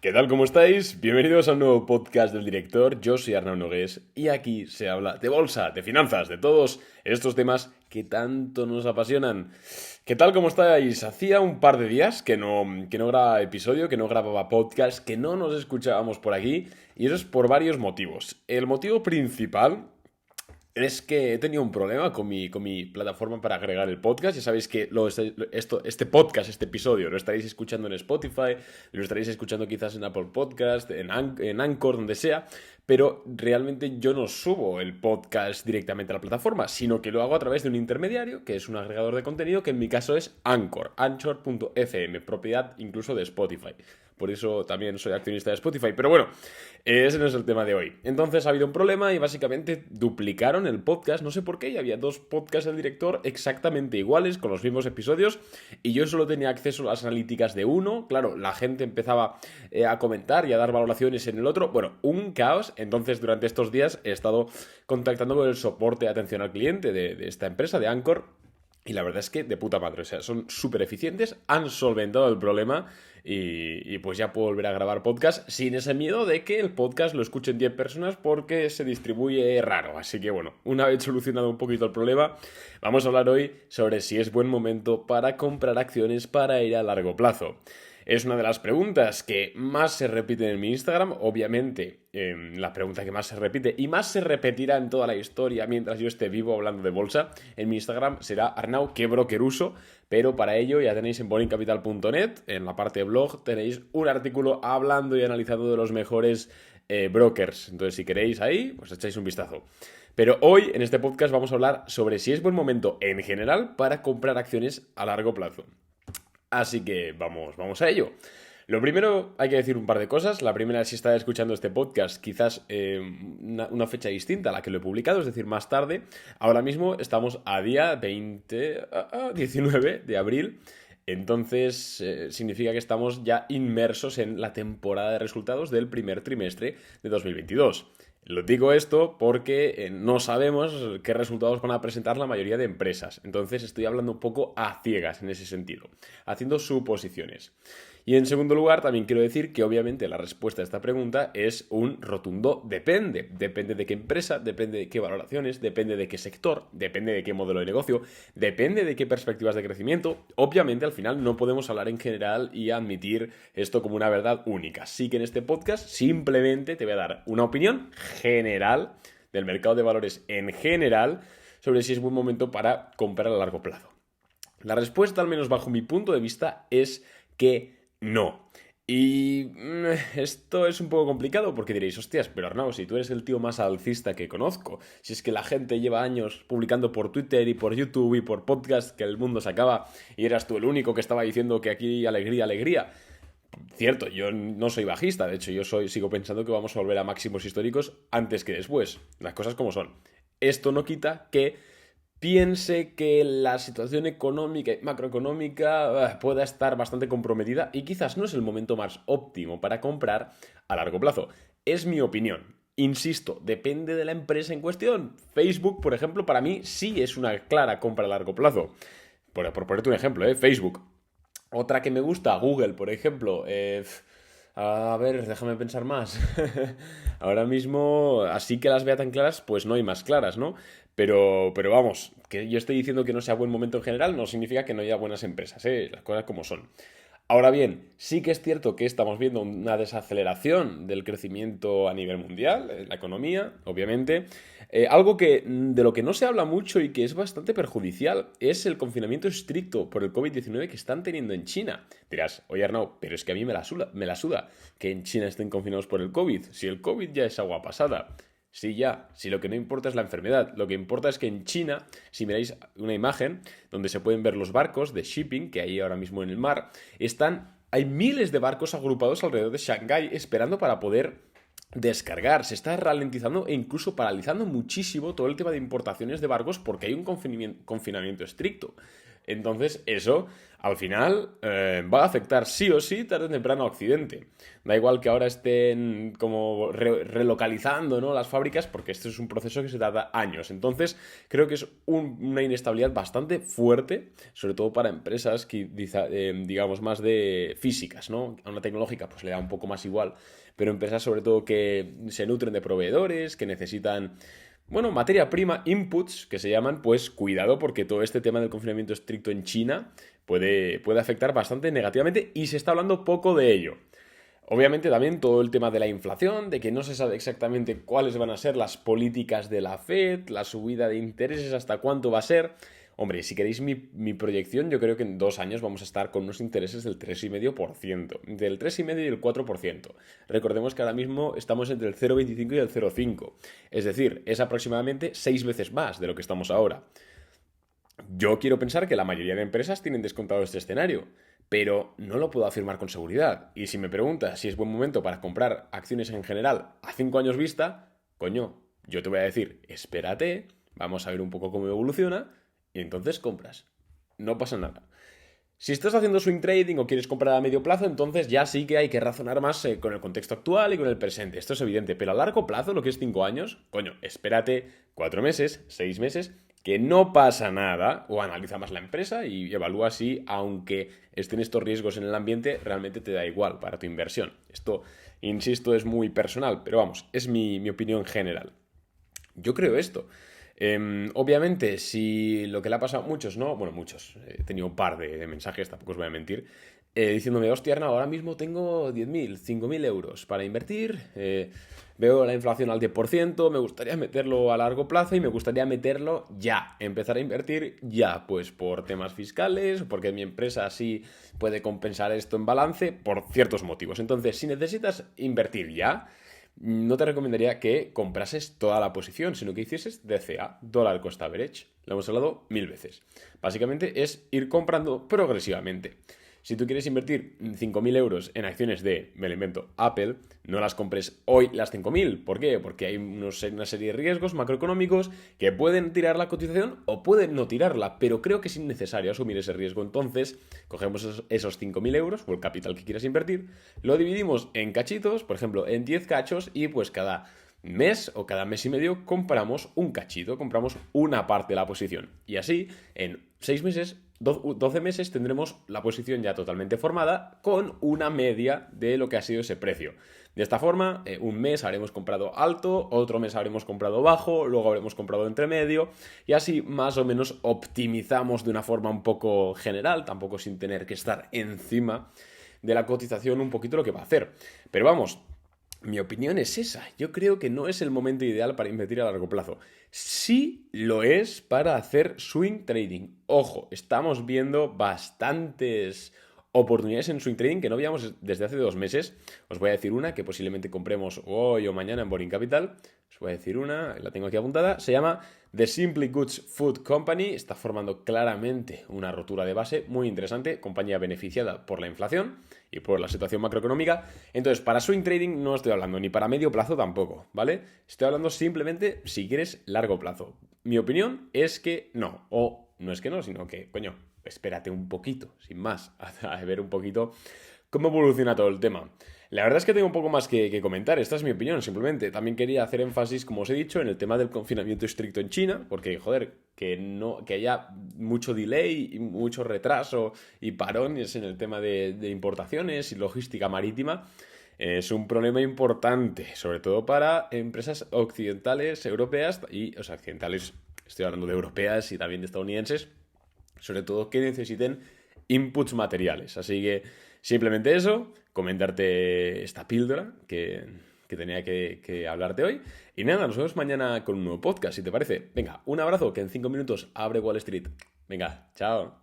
¿Qué tal? ¿Cómo estáis? Bienvenidos a un nuevo podcast del director. Yo soy Arnau Nogués y aquí se habla de bolsa, de finanzas, de todos estos temas que tanto nos apasionan. ¿Qué tal? ¿Cómo estáis? Hacía un par de días que no grababa episodio, que no grababa podcast, que no nos escuchábamos por aquí, y eso es por varios motivos. El motivo principal es que he tenido un problema con mi plataforma para agregar el podcast. Ya sabéis que este podcast, este episodio, lo estaréis escuchando en Spotify, lo estaréis escuchando quizás en Apple Podcast, en Anchor, donde sea, pero realmente yo no subo el podcast directamente a la plataforma, sino que lo hago a través de un intermediario, que es un agregador de contenido, que en mi caso es Anchor, Anchor.fm, propiedad incluso de Spotify. Por eso también soy accionista de Spotify. Pero bueno, ese no es el tema de hoy. Entonces ha habido un problema y básicamente duplicaron el podcast. No sé por qué. Y había dos podcasts del director exactamente iguales, con los mismos episodios. Y yo solo tenía acceso a las analíticas de uno. Claro, la gente empezaba a comentar y a dar valoraciones en el otro. Bueno, un caos. Entonces durante estos días he estado contactando con el soporte de atención al cliente de esta empresa, de Anchor. Y la verdad es que de puta madre, o sea, son súper eficientes, han solventado el problema y pues ya puedo volver a grabar podcast sin ese miedo de que el podcast lo escuchen 10 personas porque se distribuye raro. Así que bueno, una vez solucionado un poquito el problema, vamos a hablar hoy sobre si es buen momento para comprar acciones para ir a largo plazo. Es una de las preguntas que más se repiten en mi Instagram. Obviamente, la pregunta que más se repite y más se repetirá en toda la historia mientras yo esté vivo hablando de bolsa en mi Instagram será Arnau, ¿qué broker uso? Pero para ello ya tenéis en boringcapital.net, en la parte de blog, tenéis un artículo hablando y analizando de los mejores brokers. Entonces, si queréis ahí, pues echáis un vistazo. Pero hoy, en este podcast, vamos a hablar sobre si es buen momento en general para comprar acciones a largo plazo. Así que vamos a ello. Lo primero, hay que decir un par de cosas. La primera, si estás escuchando este podcast, quizás una fecha distinta a la que lo he publicado, es decir, más tarde. Ahora mismo estamos a día 19 de abril. Entonces, significa que estamos ya inmersos en la temporada de resultados del primer trimestre de 2022. Lo digo esto porque no sabemos qué resultados van a presentar la mayoría de empresas. Entonces estoy hablando un poco a ciegas en ese sentido, haciendo suposiciones. Y en segundo lugar, también quiero decir que obviamente la respuesta a esta pregunta es un rotundo depende. Depende de qué empresa, depende de qué valoraciones, depende de qué sector, depende de qué modelo de negocio, depende de qué perspectivas de crecimiento. Obviamente al final no podemos hablar en general y admitir esto como una verdad única. Así que en este podcast simplemente te voy a dar una opinión general del mercado de valores en general sobre si es buen momento para comprar a largo plazo. La respuesta, al menos bajo mi punto de vista, es que no. Y esto es un poco complicado porque diréis, hostias, pero Arnau, si tú eres el tío más alcista que conozco, si es que la gente lleva años publicando por Twitter y por YouTube y por podcast que el mundo se acaba y eras tú el único que estaba diciendo que aquí alegría, alegría. Cierto, yo no soy bajista, de hecho sigo pensando que vamos a volver a máximos históricos antes que después, las cosas como son. Esto no quita que piense que la situación económica y macroeconómica pueda estar bastante comprometida y quizás no es el momento más óptimo para comprar a largo plazo. Es mi opinión. Insisto, depende de la empresa en cuestión. Facebook, por ejemplo, para mí sí es una clara compra a largo plazo. Por ponerte un ejemplo, Facebook. Otra que me gusta, Google, por ejemplo. A ver, déjame pensar más. Ahora mismo, así que las vea tan claras, pues no hay más claras, ¿no? Pero vamos, que yo estoy diciendo que no sea buen momento en general no significa que no haya buenas empresas, ¿eh? Las cosas como son. Ahora bien, sí que es cierto que estamos viendo una desaceleración del crecimiento a nivel mundial, en la economía, obviamente. Algo de lo que no se habla mucho y que es bastante perjudicial es el confinamiento estricto por el COVID-19 que están teniendo en China. Dirás, oye Arnau, pero es que a mí me la suda que en China estén confinados por el COVID, si el COVID ya es agua pasada. Sí, ya. Si lo que no importa es la enfermedad. Lo que importa es que en China, si miráis una imagen donde se pueden ver los barcos de shipping que hay ahora mismo en el mar, hay miles de barcos agrupados alrededor de Shanghái esperando para poder descargar. Se está ralentizando e incluso paralizando muchísimo todo el tema de importaciones de barcos porque hay un confinamiento estricto. Entonces, eso, al final, va a afectar sí o sí tarde o temprano a Occidente. Da igual que ahora estén como relocalizando, ¿no?, las fábricas, porque esto es un proceso que se tarda años. Entonces, creo que es una inestabilidad bastante fuerte, sobre todo para empresas que, digamos, más de físicas, ¿no? A una tecnológica pues le da un poco más igual, pero empresas sobre todo que se nutren de proveedores, que necesitan, bueno, materia prima, inputs, que se llaman, pues cuidado, porque todo este tema del confinamiento estricto en China puede afectar bastante negativamente y se está hablando poco de ello. Obviamente también todo el tema de la inflación, de que no se sabe exactamente cuáles van a ser las políticas de la Fed, la subida de intereses, hasta cuánto va a ser. Hombre, si queréis mi proyección, yo creo que en 2 años vamos a estar con unos intereses del 3,5%, del 3,5% y el 4%. Recordemos que ahora mismo estamos entre el 0,25 y el 0,5. Es decir, es aproximadamente 6 veces más de lo que estamos ahora. Yo quiero pensar que la mayoría de empresas tienen descontado este escenario, pero no lo puedo afirmar con seguridad. Y si me preguntas si es buen momento para comprar acciones en general a 5 años vista, coño, yo te voy a decir, espérate, vamos a ver un poco cómo evoluciona y entonces compras. No pasa nada. Si estás haciendo swing trading o quieres comprar a medio plazo, entonces ya sí que hay que razonar más con el contexto actual y con el presente. Esto es evidente, pero a largo plazo, lo que es 5 años, coño, espérate 4 meses, 6 meses, que no pasa nada, o analiza más la empresa y evalúa si, aunque estén estos riesgos en el ambiente, realmente te da igual para tu inversión. Esto, insisto, es muy personal, pero vamos, es mi opinión general. Yo creo esto. Obviamente, si lo que le ha pasado a muchos, ¿no? Bueno, muchos. He tenido un par de mensajes, tampoco os voy a mentir, diciéndome, hostia, Arnau, ahora mismo tengo 10.000, 5.000 euros para invertir, veo la inflación al 10%, me gustaría meterlo a largo plazo y me gustaría meterlo ya, empezar a invertir ya, pues por temas fiscales, porque mi empresa sí puede compensar esto en balance, por ciertos motivos. Entonces, si necesitas invertir ya, no te recomendaría que comprases toda la posición, sino que hicieses DCA, Dollar Cost Average. Lo hemos hablado 1000 veces. Básicamente es ir comprando progresivamente. Si tú quieres invertir 5.000 euros en acciones de, me lo invento, Apple, no las compres hoy las 5.000. ¿Por qué? Porque hay una serie de riesgos macroeconómicos que pueden tirar la cotización o pueden no tirarla, pero creo que es innecesario asumir ese riesgo. Entonces, cogemos esos 5.000 euros o el capital que quieras invertir, lo dividimos en cachitos, por ejemplo, en 10 cachos y pues cada mes o cada mes y medio compramos un cachito, compramos una parte de la posición. Y así, en 6 meses, 12 meses tendremos la posición ya totalmente formada con una media de lo que ha sido ese precio. De esta forma, un mes habremos comprado alto, otro mes habremos comprado bajo, luego habremos comprado entre medio y así más o menos optimizamos de una forma un poco general, tampoco sin tener que estar encima de la cotización un poquito lo que va a hacer. Pero vamos, mi opinión es esa. Yo creo que no es el momento ideal para invertir a largo plazo. Sí lo es para hacer swing trading. Ojo, estamos viendo bastantes oportunidades en swing trading que no veíamos desde hace 2 meses. Os voy a decir una que posiblemente compremos hoy o mañana en Boring Capital. Os voy a decir una, la tengo aquí apuntada. Se llama The Simply Goods Food Company. Está formando claramente una rotura de base muy interesante. Compañía beneficiada por la inflación y por la situación macroeconómica. Entonces, para swing trading no estoy hablando, ni para medio plazo tampoco, ¿vale? Estoy hablando simplemente si quieres largo plazo. Mi opinión es que no, o no es que no, sino que, coño, espérate un poquito, sin más, a ver un poquito cómo evoluciona todo el tema. La verdad es que tengo un poco más que comentar, esta es mi opinión, simplemente. También quería hacer énfasis, como os he dicho, en el tema del confinamiento estricto en China, porque, joder, que haya mucho delay y mucho retraso y parones en el tema de importaciones y logística marítima, es un problema importante, sobre todo para empresas occidentales, europeas, o sea, occidentales, estoy hablando de europeas y también de estadounidenses, sobre todo que necesiten inputs materiales. Así que simplemente eso, comentarte esta píldora que tenía que hablarte hoy. Y nada, nos vemos mañana con un nuevo podcast, si te parece. Venga, un abrazo, que en 5 minutos abre Wall Street. Venga, chao.